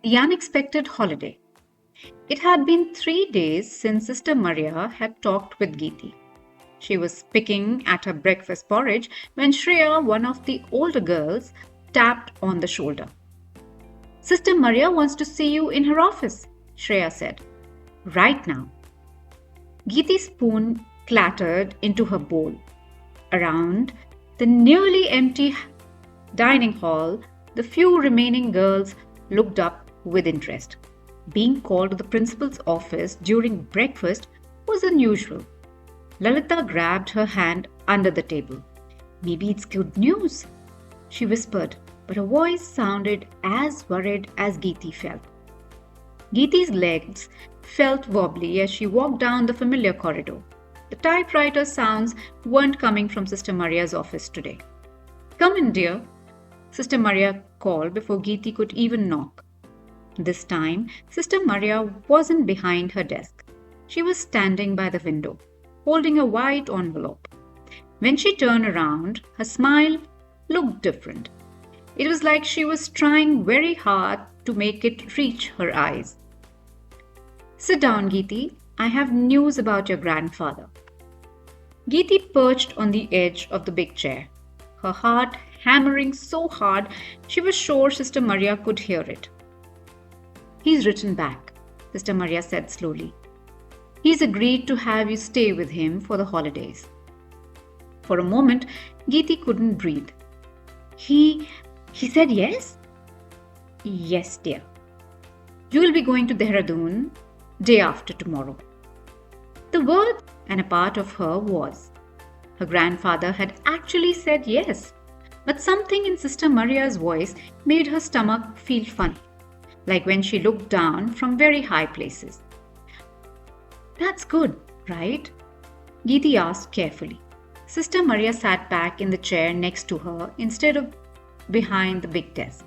The unexpected holiday. It had been 3 days since Sister Maria had talked with Geeti. She was picking at her breakfast porridge when Shreya, one of the older girls, tapped on the shoulder. Sister Maria wants to see you in her office, Shreya said. Right now. Geeti's spoon clattered into her bowl. Around the nearly empty dining hall, the few remaining girls looked up with interest. Being called to the principal's office during breakfast was unusual. Lalita grabbed her hand under the table. Maybe it's good news, she whispered, but her voice sounded as worried as Geeti felt. Geeti's legs felt wobbly as she walked down the familiar corridor. The typewriter sounds weren't coming from Sister Maria's office today. Come in, dear, Sister Maria called before Geeti could even knock. This time, Sister Maria wasn't behind her desk. She was standing by the window, holding a white envelope. When she turned around, her smile looked different. It was like she was trying very hard to make it reach her eyes. Sit down, Geeti. I have news about your grandfather. Geeti perched on the edge of the big chair, her heart hammering so hard she was sure Sister Maria could hear it. He's written back, Sister Maria said slowly. He's agreed to have you stay with him for the holidays. For a moment, Geeti couldn't breathe. He said yes? Yes, dear. You will be going to Dehradun day after tomorrow. The word and a part of her was. Her grandfather had actually said yes, but something in Sister Maria's voice made her stomach feel funny, like when she looked down from very high places. That's good, right? Geeti asked carefully. Sister Maria sat back in the chair next to her instead of behind the big desk.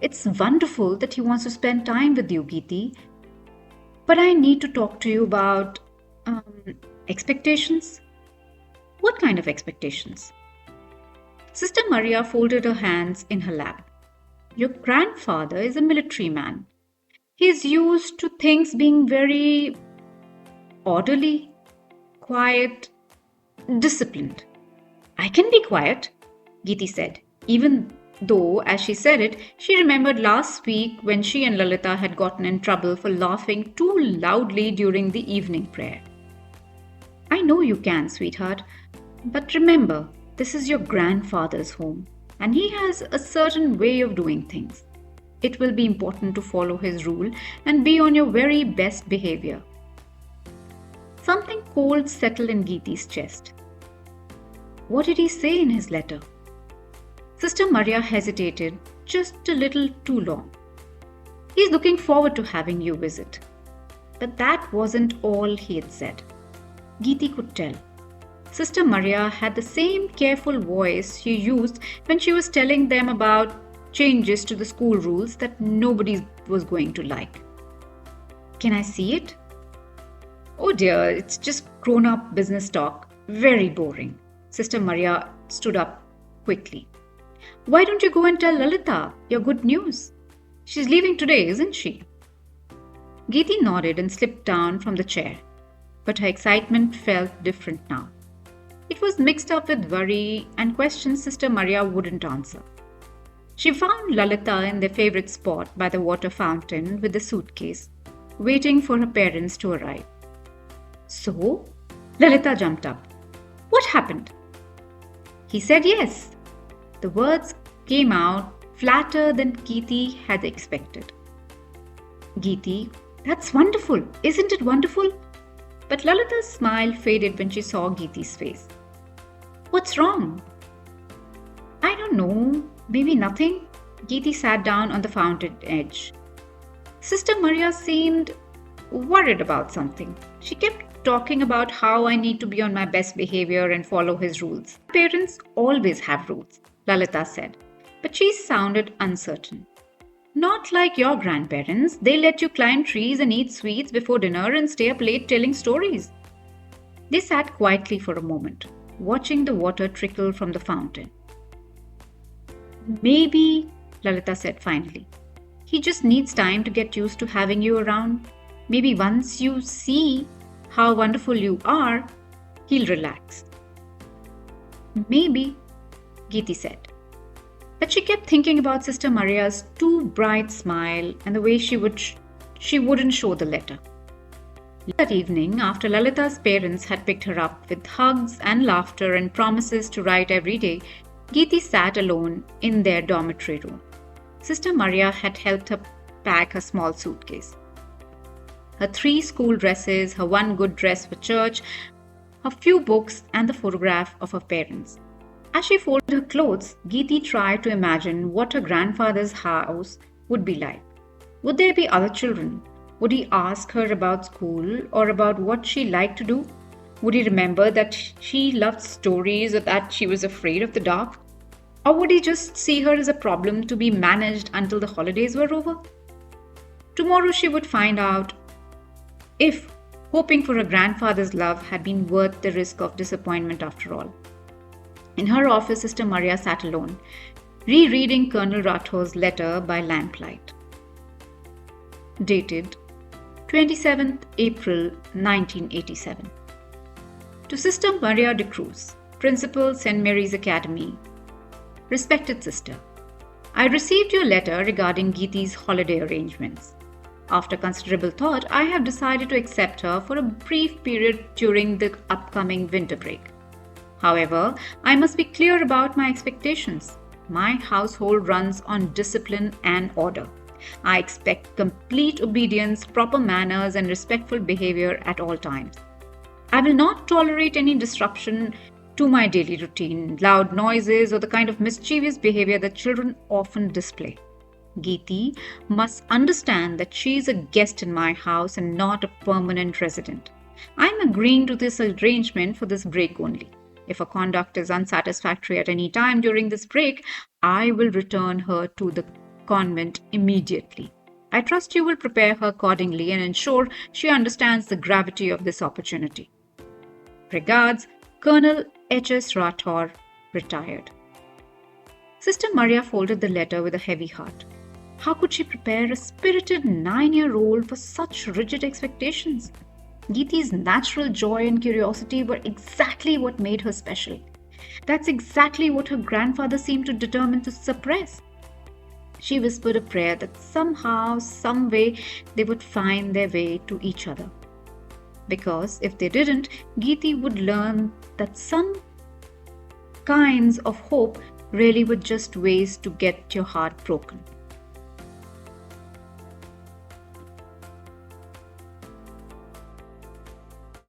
It's wonderful that he wants to spend time with you, Geeti. But I need to talk to you about expectations. What kind of expectations? Sister Maria folded her hands in her lap. Your grandfather is a military man. He's used to things being very orderly, quiet, disciplined. I can be quiet, Geeti said, even though, as she said it, she remembered last week when she and Lalita had gotten in trouble for laughing too loudly during the evening prayer. I know you can, sweetheart, but remember, this is your grandfather's home, and he has a certain way of doing things. It will be important to follow his rule and be on your very best behavior. Something cold settled in Geeti's chest. What did he say in his letter? Sister Maria hesitated just a little too long. He's looking forward to having you visit. But that wasn't all he had said. Geeti could tell. Sister Maria had the same careful voice she used when she was telling them about changes to the school rules that nobody was going to like. Can I see it? Oh dear, it's just grown-up business talk. Very boring. Sister Maria stood up quickly. Why don't you go and tell Lalita your good news? She's leaving today, isn't she? Geeti nodded and slipped down from the chair, but her excitement felt different now. It was mixed up with worry and questions Sister Maria wouldn't answer. She found Lalita in their favorite spot by the water fountain with the suitcase, waiting for her parents to arrive. So, Lalita jumped up. What happened? He said yes. The words came out flatter than Geeti had expected. Geeti, that's wonderful. Isn't it wonderful? But Lalita's smile faded when she saw Geeti's face. What's wrong? I don't know. Maybe nothing. Geeti sat down on the fountain edge. Sister Maria seemed worried about something. She kept talking about how I need to be on my best behavior and follow his rules. Parents always have rules, Lalita said, but she sounded uncertain. Not like your grandparents. They let you climb trees and eat sweets before dinner and stay up late telling stories. They sat quietly for a moment, watching the water trickle from the fountain. Maybe, Lalita said finally, He just needs time to get used to having you around. Maybe once you see how wonderful you are, he'll relax. Maybe, Geeti said. But she kept thinking about Sister Maria's too bright smile and the way she wouldn't show the letter. That evening, after Lalita's parents had picked her up with hugs and laughter and promises to write every day, Geeti sat alone in their dormitory room. Sister Maria had helped her pack her small suitcase. Her 3 school dresses, her 1 good dress for church, her few books, and the photograph of her parents. As she folded her clothes, Geeti tried to imagine what her grandfather's house would be like. Would there be other children? Would he ask her about school or about what she liked to do? Would he remember that she loved stories or that she was afraid of the dark? Or would he just see her as a problem to be managed until the holidays were over? Tomorrow she would find out if hoping for her grandfather's love had been worth the risk of disappointment after all. In her office, Sister Maria sat alone, rereading Colonel Rathor's letter by lamplight. Dated 27th April 1987. To Sister Maria de Cruz, Principal, St. Mary's Academy. Respected Sister, I received your letter regarding Geeti's holiday arrangements. After considerable thought, I have decided to accept her for a brief period during the upcoming winter break. However, I must be clear about my expectations. My household runs on discipline and order. I expect complete obedience, proper manners, and respectful behavior at all times. I will not tolerate any disruption to my daily routine, loud noises, or the kind of mischievous behavior that children often display. Geeti must understand that she is a guest in my house and not a permanent resident. I am agreeing to this arrangement for this break only. If her conduct is unsatisfactory at any time during this break, I will return her to the convent immediately. I trust you will prepare her accordingly and ensure she understands the gravity of this opportunity. Regards, Colonel H.S. Rathor, retired. Sister Maria folded the letter with a heavy heart. How could she prepare a spirited 9-year-old for such rigid expectations? Geeti's natural joy and curiosity were exactly what made her special. That's exactly what her grandfather seemed to determine to suppress. She whispered a prayer that somehow, some way, they would find their way to each other. Because if they didn't, Geeti would learn that some kinds of hope really were just ways to get your heart broken.